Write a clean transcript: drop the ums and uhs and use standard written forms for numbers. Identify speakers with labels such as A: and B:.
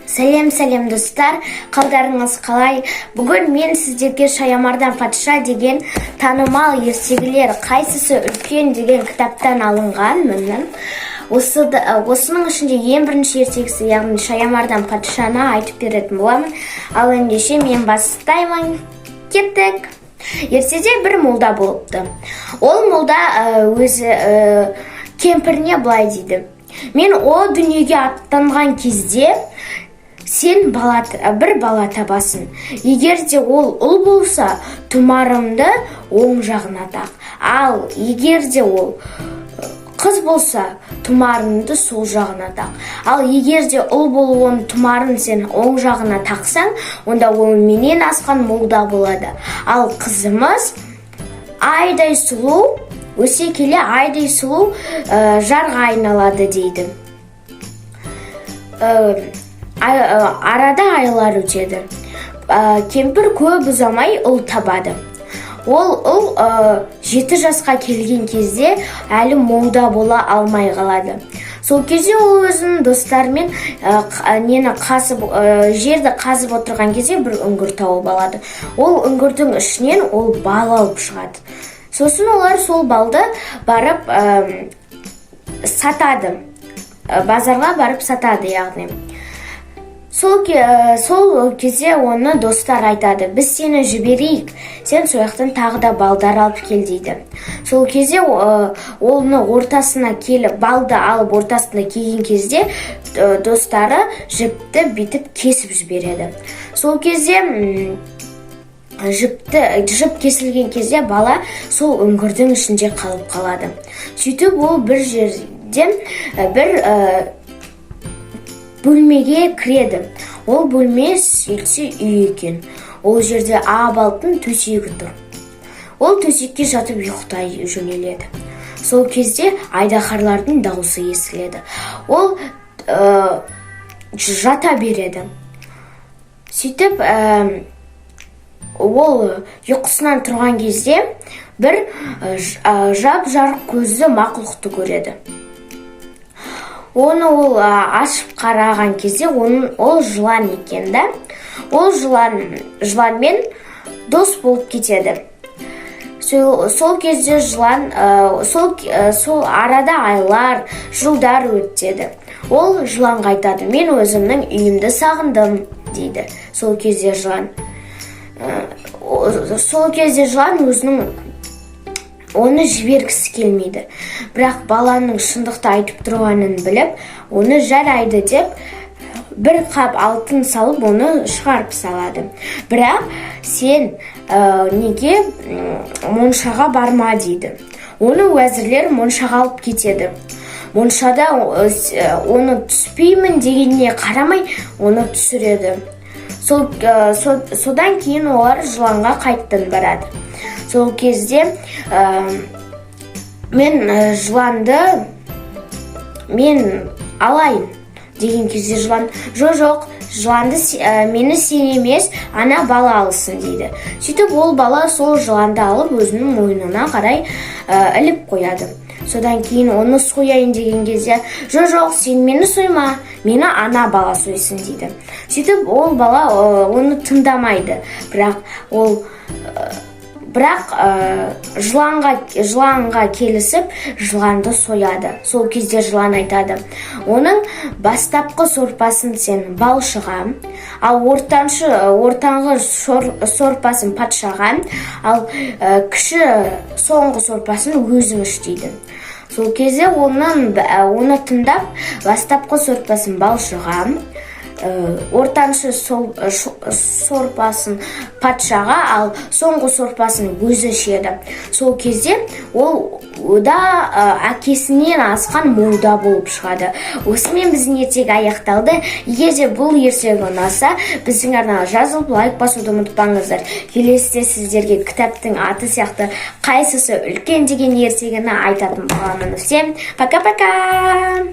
A: Сәлем достар, қалдарыңыз қалай? Бүгін мен сіздерге Шаямардан патша деген танымал ертегілер қайсысы үлкен деген кітаптан алынған мінін. Осының ішінде ең бірінші ертегісі, яғни Шаямардан патшаны айтып беретін боламын. Ал ендеше мен бастаймын. Кеттік. Ертеде бір молда болыпты. Ол молда өзі кемпіріне былай дейді: мен о дүниеге аттанған кезде сен бір бала табасың. Егер де ол ұл болса, тұмарымды оң жағына тақ. Ал егер де ол қыз болса, тұмарымды сол жағына тақ. Ал егер де ұл болуын тұмарын сен оң жағына тақсаң, онда ол менен асқан молда болады. Ал қызымыз айдай сұлу, өсе келе айдай сұлу жарға айналады дейді. Арада айлар өтеді. Кемпір көп ұзамай ұл табады. Ол ұл 7 жасқа келген кезде әлі молда бола алмай қалады. Сол кезде ол өзінің достарымен жерді қазып отырған кезде бір үңгір тауып алады. Ол үңгірдің ішінен ол бал алып шығады. Сосын олар сол балды барып сатады. Базарға барып сатады, яғни. Сол кезде оны достар айтады: біз сені жіберейік, сен сояқтан тағы да балдар алып кел дейді. Сол кезде оны ортасына келіп, балды алып ортасына келген кезде достары жіпті бітіп кесіп жібереді. Сол кезде жіп кесілген кезде бала сол үңгірдің ішінде қалып қалады. Сөйтіп ол бір жерден бір бөлмеге кіреді. Ол бөлме сөйтсе үй екен. Ол жерде ақ төсегі тұр. Ол төсекке жатып ұйықтай жөнеледі. Сол кезде айдаһарлардың дауысы естіледі. Ол жата береді. Сөйтіп ол ұйқысынан тұрған кезде бір жап-жарық көзді мақұлықты көреді. Оны ол ашып қараған кезде ол жылан екен да. Ол жыланмен дос болып кетеді. Сол кезде сол арада айлар, жылдар өтеді. Ол жыланға айтады: мен өзімнің үйімді сағындым дейді. Сол кезде жылан оны жібергісі келмейді. Бірақ баланың шындықты айтып тұрғанын біліп, оны жарайды деп бір қап алтын салып, оны шығарып салады. Бірақ сен неге моншаға барма дейді. Оны уәзірлер моншаға алып кетеді. Моншада оны түспеймін дегеніне қарамай, оны түсіреді. Содан кейін олар жыланға қайттан барады. Сол кезде мен алайын деген кезде жылан: жоқ, жыланды мені сен емес, ана бала алсын дейді. Сөйтіп ол бала сол жыланды алып өзінің мойнына қарай іліп қояды. Содан кейін оны сояйын деген кезде: жоқ, сен мені сойма, мені ана бала сойсын дейді. Сөйтіп ол бала оны тыңдамайды. Бірақ жыланға келісіп, жыланды сояды. Сол кезде жылан айтады: оның бастапқы сорпасын сен балшыға, ал ортаңғы сорпасын патшаға, ал кіші соңғы сорпасын өзің іш дейді. Сол кезде оны тыңдап, бастапқы сорпасын балшыға, ортаншы сорпасын патшаға, ал соңғы сорпасын өзі ішеді. Сол кезде ол әкесінен асқан молда болып шығады. Осымен біздің ертегі аяқталды. Егер де бұл ертегі ұнаса, біздің арнаға жазылып, лайк басуды ұмытпаңыздар. Келесіде сіздерге кітаптың аты сияқты қайсысы үлкен деген ертегіні айтатын боламын. Всем пока-пока!